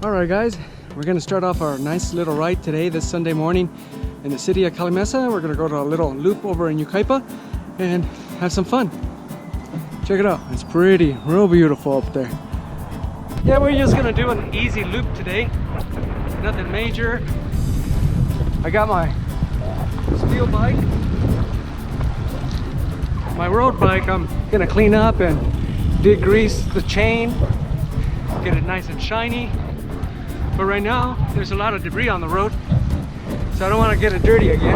Alright guys, we're going to start off our nice little ride today, this Sunday morning in the city of Yucaipa. We're going to go to a little loop over in Yucaipa and have some fun. Check it out, it's pretty, real beautiful up there. Yeah, we're just going to do an easy loop today, nothing major. I got my steel bike, my road bike. I'm going to clean up and degrease the chain, get it nice and shiny. But right now, there's a lot of debris on the road, so I don't want to get it dirty again.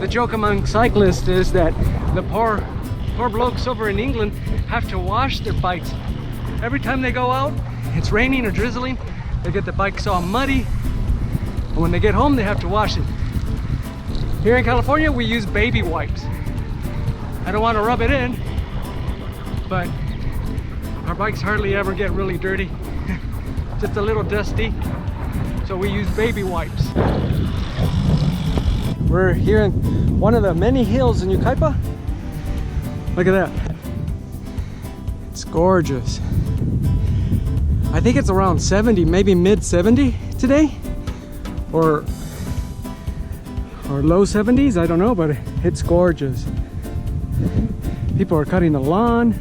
The joke among cyclists is that the poor blokes over in England have to wash their bikes. Every time they go out, it's raining or drizzling, they get the bikes all muddy, and when they get home, they have to wash it. Here in California, we use baby wipes. I don't want to rub it in, but our bikes hardly ever get really dirty, just a little dusty, so we use baby wipes. We're here in one of the many hills in Yucaipa. Look at that. It's gorgeous. I think it's around 70, maybe mid 70 today, or low 70s, I don't know, but it's gorgeous. People are cutting the lawn.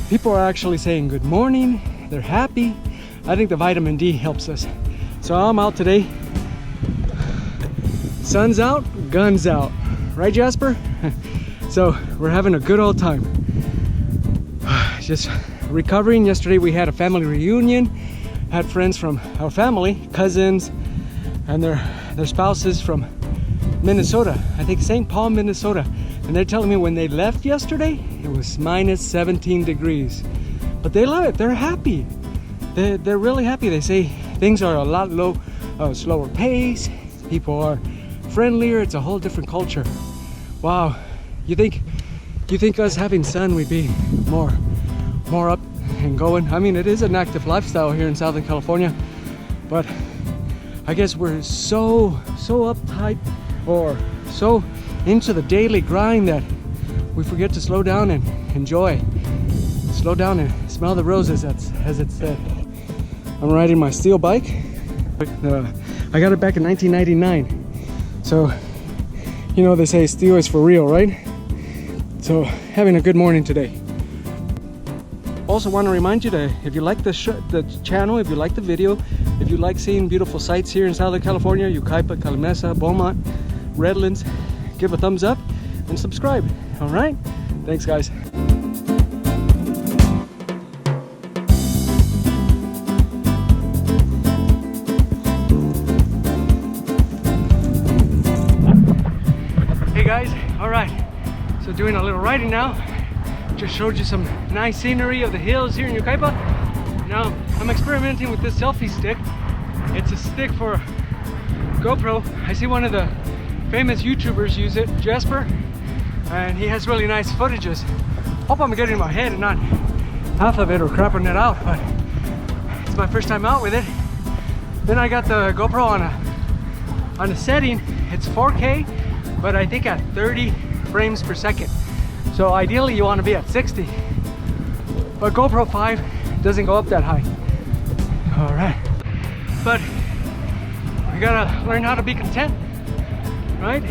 People are actually saying good morning. They're happy. I think the vitamin D helps us. So I'm out today. Sun's out, guns out. Right, Jasper? So we're having a good old time. Just recovering. Yesterday we had a family reunion. Had friends from our family, cousins, and their spouses from Minnesota. I think St. Paul, Minnesota. And they're telling me when they left yesterday, it was minus 17 degrees. But they love it, they're happy. They're really happy. They say things are a lot slower pace. People are friendlier, it's a whole different culture. Wow, you think us having sun we'd be more up and going? I mean, it is an active lifestyle here in Southern California, but I guess we're so uptight or so into the daily grind that we forget to slow down and enjoy. Slow down and smell the roses, as it said. I'm riding my steel bike. I got it back in 1999. So, you know, they say steel is for real, right? So, having a good morning today. Also want to remind you that if you like the channel, if you like the video, if you like seeing beautiful sights here in Southern California, Yucaipa, Calimesa, Beaumont, Redlands, give a thumbs up and subscribe. All right, thanks guys. Hey guys, all right, so doing a little riding now. Just showed you some nice scenery of the hills here in Yucaipa. Now I'm experimenting with this selfie stick. It's a stick for GoPro. I see one of the famous YouTubers use it, Jasper, and he has really nice footages. Hope I'm getting my head and not half of it or crapping it out, but it's my first time out with it. Then I got the GoPro on a setting. It's 4K, but I think at 30 frames per second. So ideally you want to be at 60, but GoPro 5 doesn't go up that high. All right, but we gotta learn how to be content, right?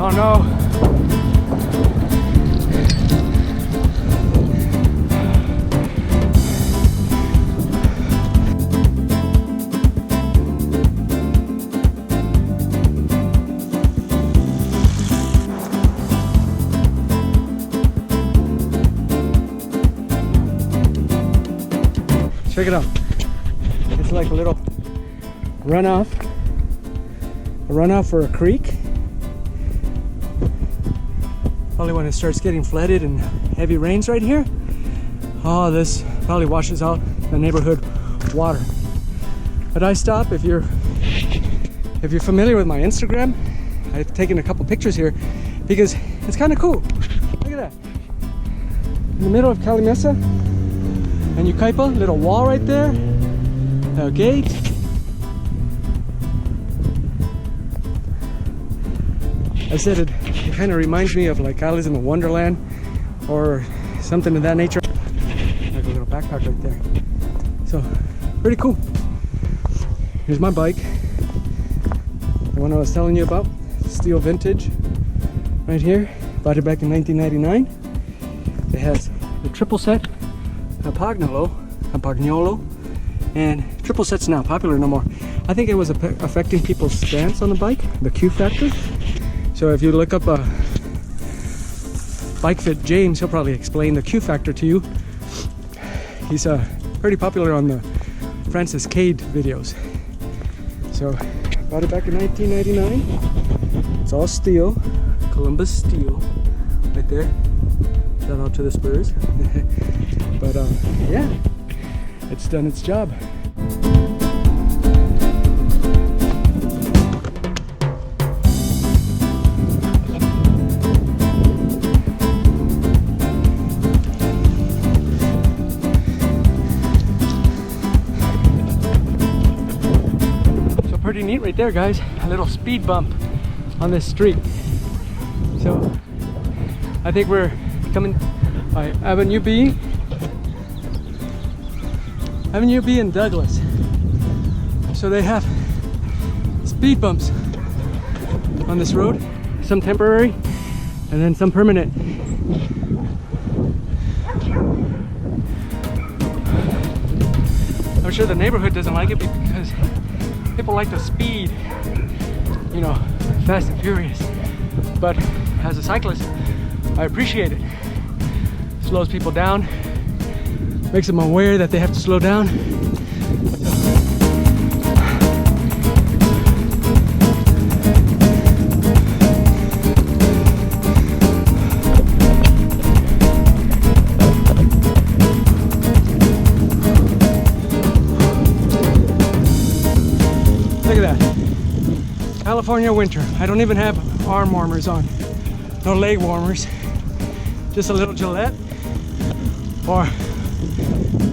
Oh no. Check it out. It's like a little runoff for a creek. Probably when it starts getting flooded and heavy rains right here, oh, this probably washes out the neighborhood water. But I stop. If you're familiar with my Instagram, I've taken a couple pictures here because it's kind of cool. Look at that. In the middle of Calimesa and Yucaipa, little wall right there, a gate. I said it kind of reminds me of like Alice in the Wonderland or something of that nature. Like a little backpack right there. So pretty cool. Here's my bike, the one I was telling you about, steel vintage, right here. Bought it back in 1999. It has the triple set, a Pagnolo, and triple set's now popular no more. I think it was affecting people's stance on the bike, the Q factor. So if you look up Bikefit James, he'll probably explain the Q factor to you. He's pretty popular on the Francis Cade videos. So bought it back in 1999. It's all steel, Columbus steel, right there. Shout out to the Spurs. But yeah, it's done its job. Pretty neat right there, guys. A little speed bump on this street. So I think we're coming by Avenue B in Douglas. So they have speed bumps on this road, some temporary and then some permanent. I'm sure the neighborhood doesn't like it because people like the speed, you know, fast and furious. But as a cyclist, I appreciate it. Slows people down, makes them aware that they have to slow down. California winter. I don't even have arm warmers on. No leg warmers. Just a little Gillette. Or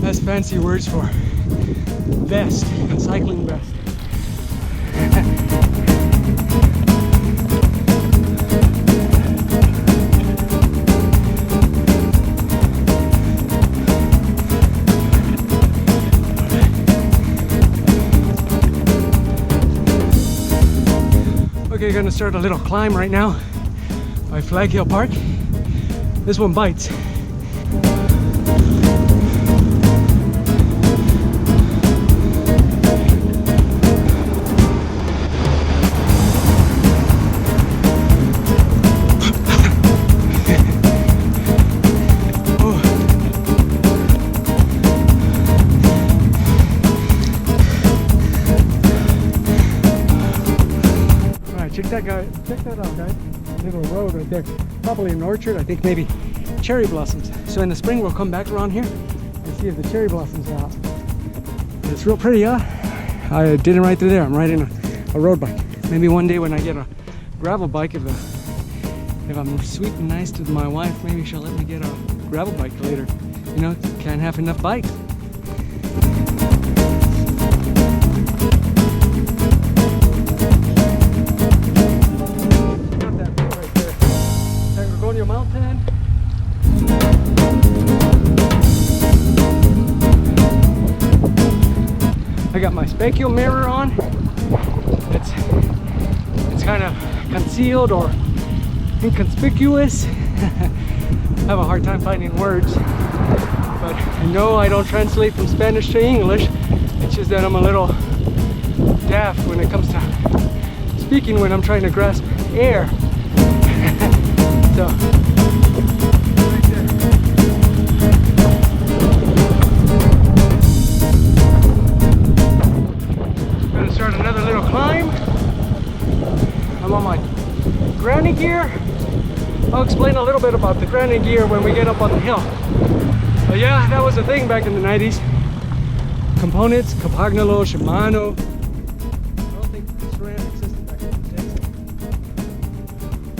that's fancy words for vest, a cycling vest. Okay, gonna start a little climb right now by Flag Hill Park. This one bites. Check that out, guys. Little road right there. Probably an orchard, I think maybe cherry blossoms. So in the spring we'll come back around here and see if the cherry blossoms are out. It's real pretty, huh? I didn't ride through there. I'm riding a road bike. Maybe one day when I get a gravel bike, if I'm sweet and nice to my wife, maybe she'll let me get a gravel bike later. You know, can't have enough bikes. Mountain. I got my specular mirror on. It's kind of concealed or inconspicuous. I have a hard time finding words, but no, I don't translate from Spanish to English. It's just that I'm a little deaf when it comes to speaking when I'm trying to grasp air. So, right there. Gonna start another little climb. I'm on my granny gear. I'll explain a little bit about the granny gear when we get up on the hill. But yeah, that was a thing back in the 90s. Components, Capagnolo, Shimano. I don't think SRAM existed back in the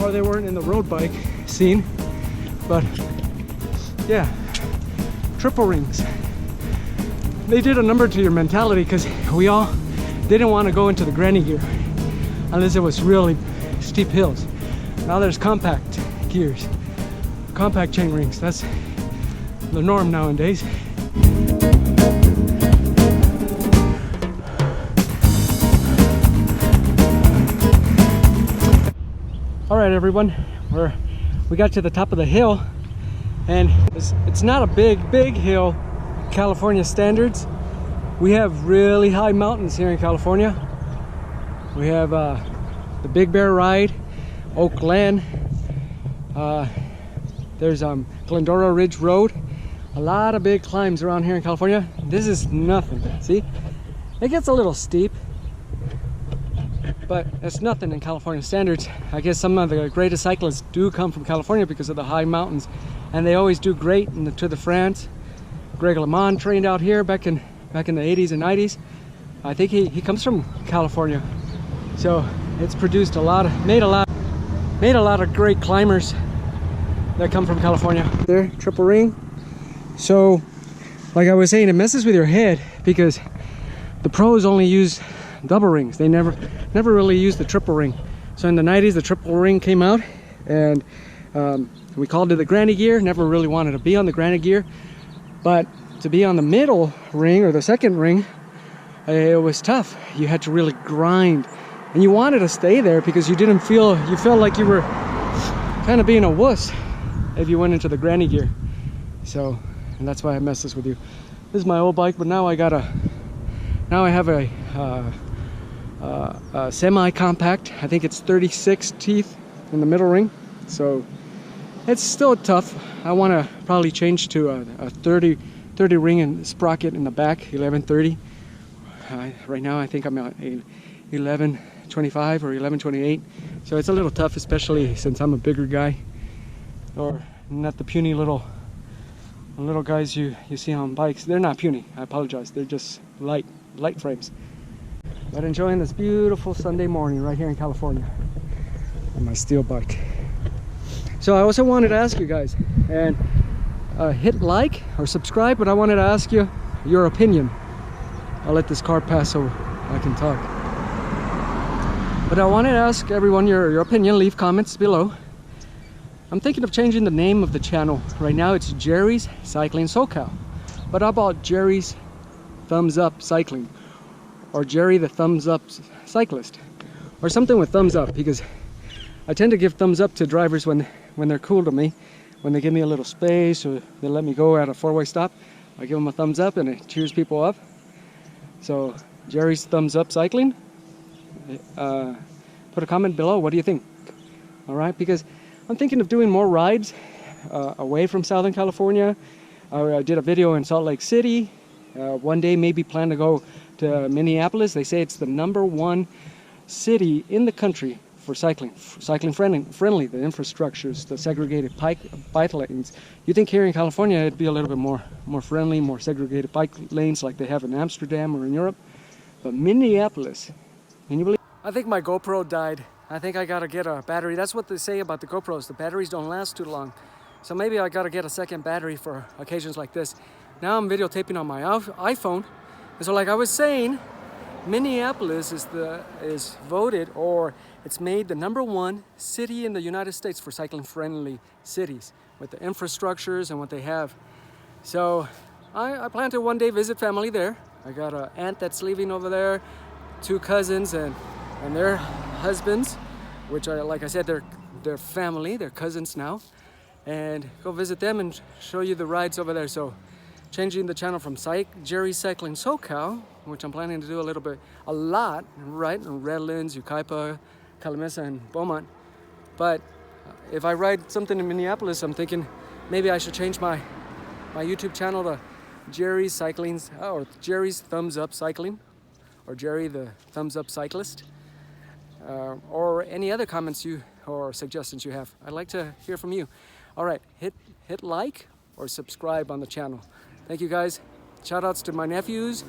days. Or they weren't in the road bike scene. But yeah, triple rings. They did a number to your mentality because we all didn't want to go into the granny gear unless it was really steep hills. Now there's compact gears, compact chain rings. That's the norm nowadays. All right, everyone, we got to the top of the hill, and it's not a big hill, California standards. We have really high mountains here in California. We have the Big Bear Ride, Oak Glen. There's Glendora Ridge Road. A lot of big climbs around here in California. This is nothing. See, it gets a little steep, but it's nothing in California standards. I guess some of the greatest cyclists do come from California because of the high mountains, and they always do great in the Tour de France. Greg LeMond trained out here back in the 80s and 90s. I think he comes from California, so it's produced made a lot of great climbers that come from California. There, triple ring. So, like I was saying, it messes with your head because the pros only use double rings. They never really use the triple ring. So in the 90s, the triple ring came out, and we called it the granny gear. Never really wanted to be on the granny gear, but to be on the middle ring or the second ring, it was tough. You had to really grind, and you wanted to stay there because you felt like you were kind of being a wuss if you went into the granny gear. So, and that's why I messed this with you. This is my old bike, but now I have a semi-compact. I think it's 36 teeth in the middle ring, so it's still tough. I want to probably change to a 30 ring and sprocket in the back, 1130. Right now I think I'm at a 1125 or 1128, so it's a little tough, especially since I'm a bigger guy, or not the puny little guys you see on bikes. They're not puny, I apologize, they're just light frames. But enjoying this beautiful Sunday morning right here in California on my steel bike. So I also wanted to ask you guys, and hit like or subscribe, but I wanted to ask you your opinion. I'll let this car pass so I can talk. But I wanted to ask everyone your opinion. Leave comments below. I'm thinking of changing the name of the channel. Right now it's Jerry's Cycling SoCal, but how about Jerry's Thumbs Up Cycling, or Jerry the Thumbs Up Cyclist, or something with thumbs up, because I tend to give thumbs up to drivers when they're cool to me, when they give me a little space or they let me go at a four-way stop. I give them a thumbs up and it cheers people up. So Jerry's Thumbs Up Cycling, put a comment below. What do you think? All right, because I'm thinking of doing more rides away from Southern California. I did a video in Salt Lake City. One day maybe plan to go to Minneapolis. They say it's the #1 city in the country for cycling friendly. The infrastructures, the segregated bike lanes. You think here in California it'd be a little bit more friendly, more segregated bike lanes like they have in Amsterdam or in Europe, but Minneapolis, can you believe? I think my GoPro died. I think I gotta get a battery. That's what they say about the GoPros. The batteries don't last too long. So maybe I gotta get a second battery for occasions like this. Now I'm videotaping on my iPhone. And so like I was saying, Minneapolis is voted, or it's made the #1 city in the United States for cycling friendly cities with the infrastructures and what they have. So I plan to one day visit family there. I got an aunt that's living over there, 2 cousins and their husbands, which are, like I said, they're family, they're cousins now, and go visit them and show you the rides over there. So changing the channel from Jerry's Cycling SoCal, which I'm planning to do a lot, right, in Redlands, Yucaipa, Calimesa, and Beaumont. But if I ride something in Minneapolis, I'm thinking maybe I should change my YouTube channel to Jerry's Cycling, or Jerry's Thumbs Up Cycling, or Jerry the Thumbs Up Cyclist, or any other comments or suggestions you have. I'd like to hear from you. All right, hit like or subscribe on the channel. Thank you guys. Shout outs to my nephews,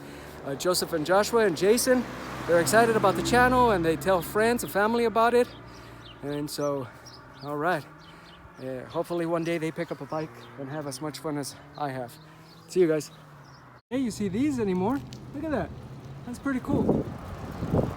Joseph and Joshua and Jason. They're excited about the channel and they tell friends and family about it. And so, all right. Hopefully one day they pick up a bike and have as much fun as I have. See you guys. Hey, you see these anymore? Look at that. That's pretty cool.